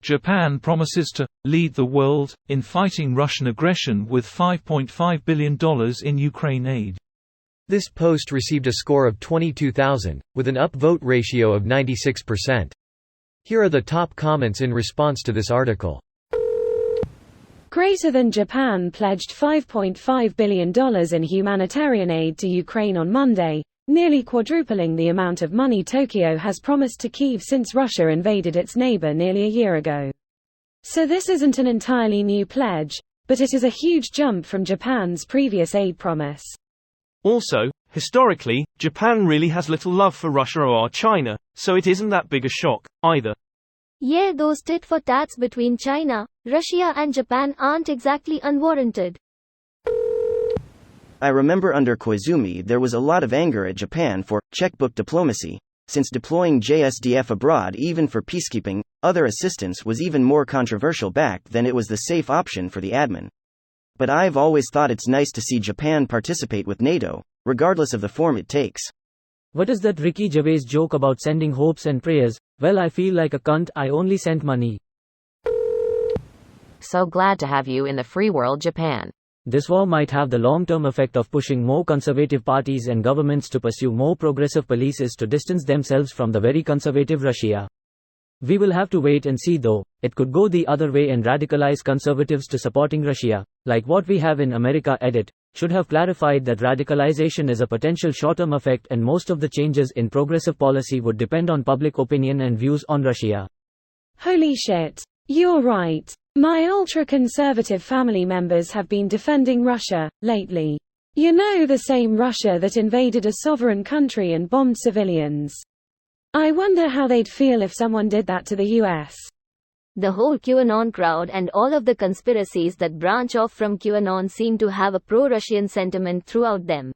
Japan promises to lead the world in fighting Russian aggression with $5.5 billion in Ukraine aid. This post received a score of 22,000, with an upvote ratio of 96%. Here are the top comments in response to this article. Greater than Japan pledged $5.5 billion in humanitarian aid to Ukraine on Monday, nearly quadrupling the amount of money Tokyo has promised to Kyiv since Russia invaded its neighbor nearly a year ago. So this isn't an entirely new pledge, but it is a huge jump from Japan's previous aid promise. Also, historically, Japan really has little love for Russia or China, so it isn't that big a shock, either. Yeah, those tit-for-tats between China, Russia and Japan aren't exactly unwarranted. I remember under Koizumi there was a lot of anger at Japan for checkbook diplomacy, since deploying JSDF abroad even for peacekeeping, other assistance was even more controversial back then. It was the safe option for the admin. But I've always thought it's nice to see Japan participate with NATO, regardless of the form it takes. What is that Ricky Gervais joke about sending hopes and prayers? Well, I feel like a cunt, I only sent money. So glad to have you in the free world, Japan. This war might have the long-term effect of pushing more conservative parties and governments to pursue more progressive policies to distance themselves from the very conservative Russia. We will have to wait and see though. It could go the other way and radicalize conservatives to supporting Russia, like what we have in America. Edit should have clarified that radicalization is a potential short-term effect and most of the changes in progressive policy would depend on public opinion and views on Russia. Holy shit. You're right. My ultra-conservative family members have been defending Russia, lately. You know, the same Russia that invaded a sovereign country and bombed civilians. I wonder how they'd feel if someone did that to the US. The whole QAnon crowd and all of the conspiracies that branch off from QAnon seem to have a pro-Russian sentiment throughout them.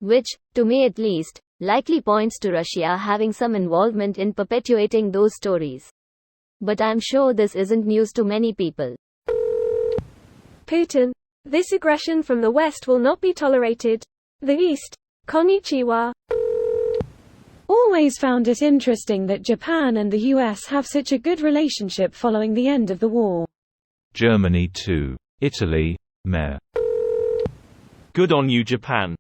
Which, to me at least, likely points to Russia having some involvement in perpetuating those stories. But I'm sure this isn't news to many people. Putin. This aggression from the West will not be tolerated. The East. Konnichiwa. Always found it interesting that Japan and the US have such a good relationship following the end of the war. Germany too. Italy, meh. Good on you, Japan.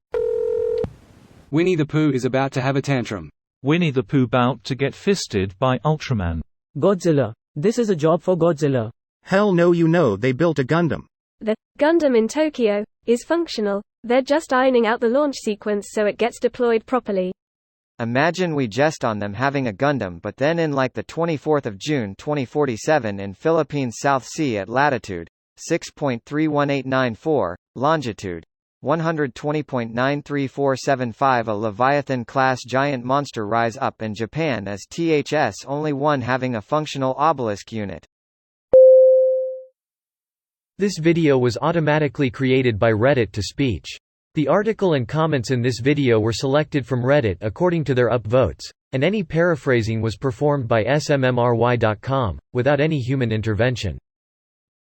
Winnie the Pooh is about to have a tantrum. Winnie the Pooh bout to get fisted by Ultraman. Godzilla. This is a job for Godzilla. Hell no, you know they built a Gundam. The Gundam in Tokyo is functional. They're just ironing out the launch sequence so it gets deployed properly. Imagine we jest on them having a Gundam, but then in like the 24th of June 2047 in Philippines South Sea at latitude 6.31894, longitude 120.93475 a Leviathan-class giant monster rise up in Japan as THS only one having a functional obelisk unit. This video was automatically created by Reddit to speech. The article and comments in this video were selected from Reddit according to their upvotes, and any paraphrasing was performed by smmry.com, without any human intervention.